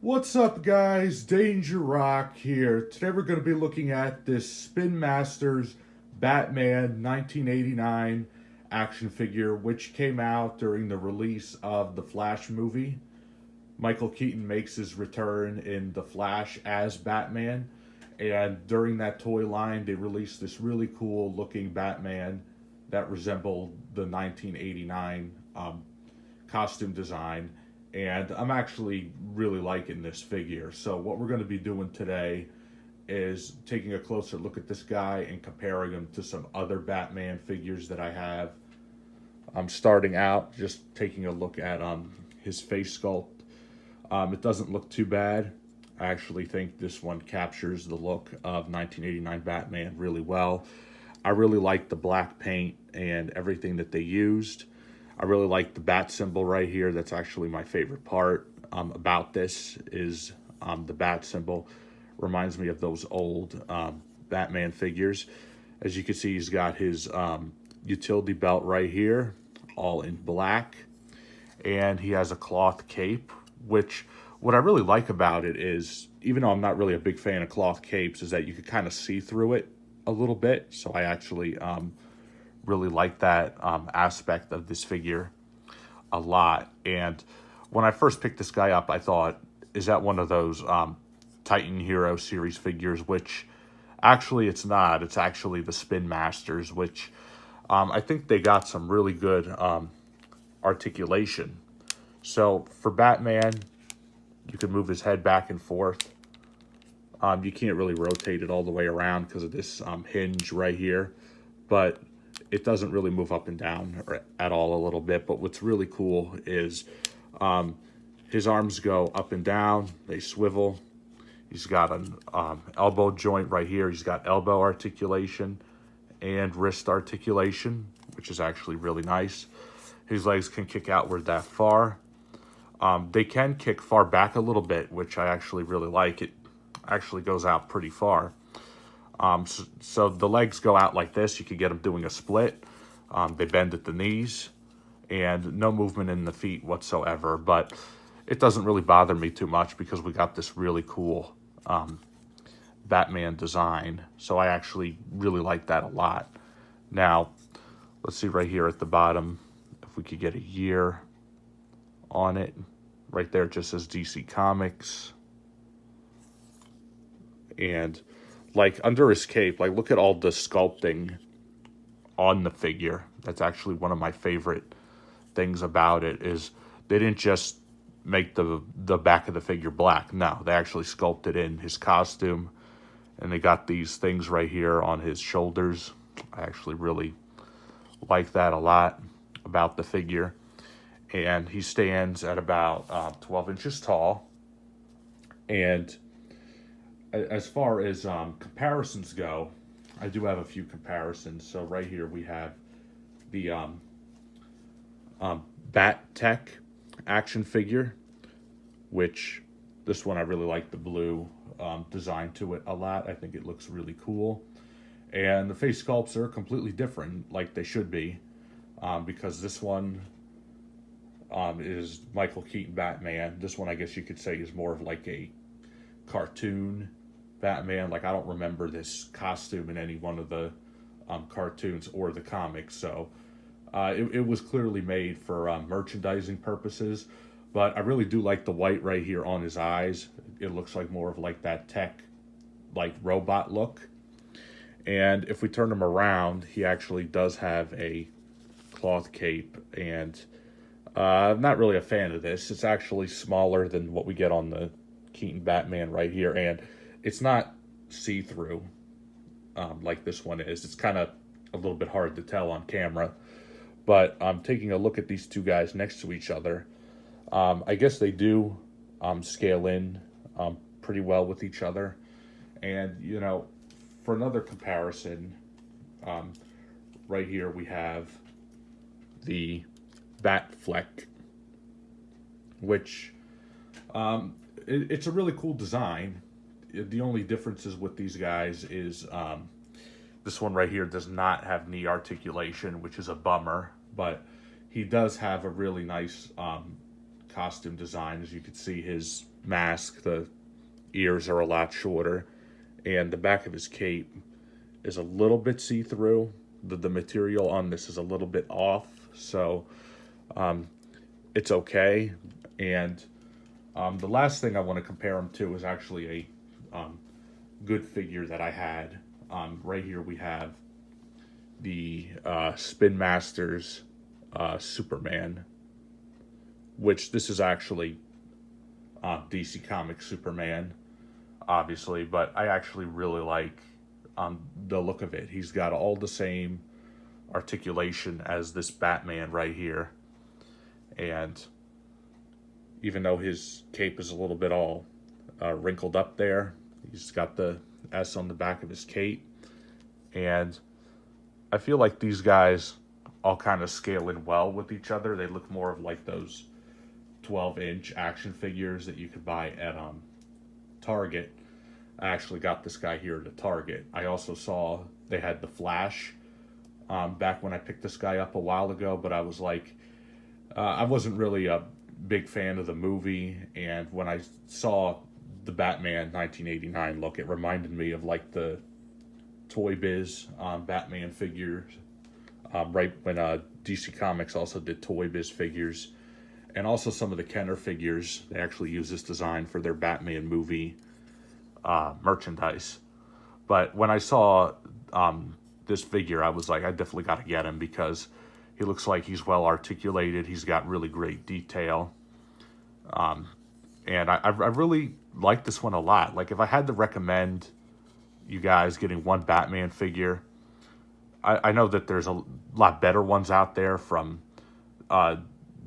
What's up, guys? Danger Rock here. Today we're going to be looking at this Spinmasters Batman 1989 action figure, which came out during the release of the Flash movie. Michael Keaton makes his return in The Flash as Batman, and during that toy line, they released this really cool looking Batman that resembled the 1989 costume design, and I'm actually really liking this figure. So what we're going to be doing today is taking a closer look at this guy and comparing him to some other Batman figures that I have. I'm starting out just taking a look at his face sculpt. It doesn't look too bad. I actually think this one captures the look of 1989 Batman really well. I really like the black paint and everything that they used. I really like the bat symbol right here. That's actually my favorite part about this is the bat symbol. Reminds me of those old Batman figures. As you can see, he's got his utility belt right here, all in black. And he has a cloth cape, which what I really like about it is, even though I'm not really a big fan of cloth capes, is that you could kind of see through it a little bit. So I actually really like that aspect of this figure a lot. And when I first picked this guy up, I thought, is that one of those Titan Hero series figures? Which actually it's not. It's actually the Spinmasters, which I think they got some really good articulation. So for Batman, you can move his head back and forth. You can't really rotate it all the way around because of this hinge right here, but it doesn't really move up and down at all a little bit. But what's really cool is his arms go up and down. They swivel. He's got an elbow joint right here. He's got elbow articulation and wrist articulation, which is actually really nice. His legs can kick outward that far. They can kick far back a little bit, which I actually really like. It actually goes out pretty far. So the legs go out like this. You could get them doing a split. They bend at the knees and no movement in the feet whatsoever. But it doesn't really bother me too much because we got this really cool Batman design. So I actually really like that a lot. Now, let's see right here at the bottom if we could get a year on it. Right there it just says DC Comics. And like under his cape, like look at all the sculpting on the figure. That's actually one of my favorite things about it is they didn't just make the back of the figure black. No, they actually sculpted in his costume, and they got these things right here on his shoulders. I actually really like that a lot about the figure. And he stands at about 12 inches tall. And as far as comparisons go, I do have a few comparisons. So right here we have the Bat Tech action figure, which this one I really like the blue design to it a lot. I think it looks really cool. And the face sculpts are completely different, like they should be, because this one is Michael Keaton Batman. This one I guess you could say is more of like a cartoon Batman. Like I don't remember this costume in any one of the cartoons or the comics, so it was clearly made for merchandising purposes. But I really do like the white right here on his eyes. It looks like more of like that tech, like robot look. And if we turn him around, he actually does have a cloth cape, and I'm not really a fan of this. It's actually smaller than what we get on the Keaton Batman right here, and it's not see-through like this one is. It's kind of a little bit hard to tell on camera, but taking a look at these two guys next to each other, I guess they do scale in pretty well with each other. And, you know, for another comparison, right here we have the Batfleck, which it's a really cool design. The only differences with these guys is this one right here does not have knee articulation, which is a bummer, but he does have a really nice costume design. As you can see, his mask, the ears are a lot shorter, and the back of his cape is a little bit see-through. The material on this is a little bit off, so it's okay. And the last thing I want to compare him to is actually a good figure that I had. Right here we have the Spinmasters Superman, which this is actually DC Comics Superman, obviously, but I actually really like the look of it. He's got all the same articulation as this Batman right here, and even though his cape is a little bit all wrinkled up there, he's got the S on the back of his cape, and I feel like these guys all kind of scale in well with each other. They look more of like those 12-inch action figures that you could buy at Target. I actually got this guy here at Target. I also saw they had the Flash back when I picked this guy up a while ago, but I was like, I wasn't really a big fan of the movie, and when I saw the Batman 1989 look, it reminded me of like the Toy Biz Batman figures, right when DC Comics also did Toy Biz figures, and also some of the Kenner figures. They actually use this design for their Batman movie merchandise. But when I saw this figure, I was like, I definitely got to get him because he looks like he's well articulated. He's got really great detail. And I really like this one a lot. Like, if I had to recommend you guys getting one Batman figure, I know that there's a lot better ones out there from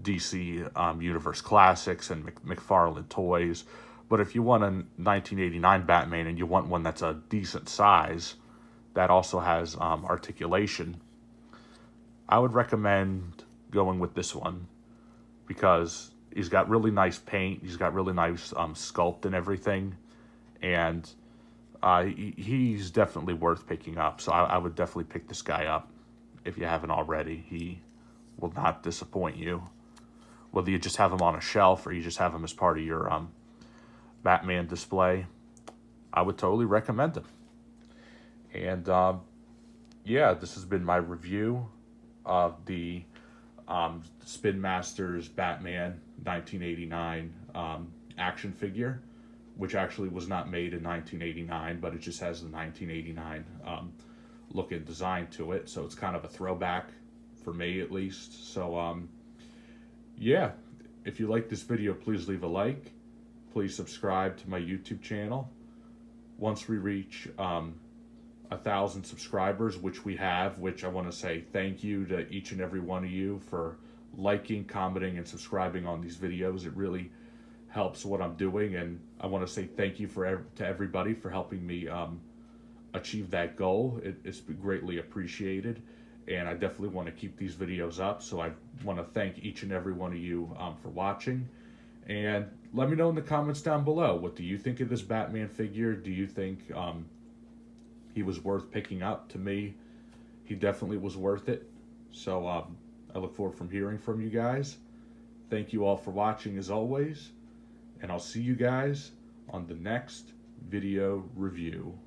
DC Universe Classics and McFarlane Toys. But if you want a 1989 Batman and you want one that's a decent size, that also has articulation, I would recommend going with this one because he's got really nice paint, he's got really nice sculpt and everything, and he's definitely worth picking up. So I would definitely pick this guy up if you haven't already. He will not disappoint you. Whether you just have him on a shelf or you just have him as part of your Batman display, I would totally recommend him. And yeah, this has been my review of the Spinmasters Batman 1989 action figure, which actually was not made in 1989, but it just has the 1989 look and design to it. So it's kind of a throwback for me, at least. So yeah, if you like this video, please leave a like. Please subscribe to my YouTube channel. Once we reach 1,000 subscribers, which we have, which I want to say thank you to each and every one of you for liking, commenting, and subscribing on these videos. It really helps what I'm doing, and I want to say thank you to everybody for helping me achieve that goal. It's been greatly appreciated, and I definitely want to keep these videos up. So I want to thank each and every one of you for watching. And let me know in the comments down below, what do you think of this Batman figure? Do you think he was worth picking up? To me, he definitely was worth it. So I look forward from hearing from you guys. Thank you all for watching as always, and I'll see you guys on the next video review.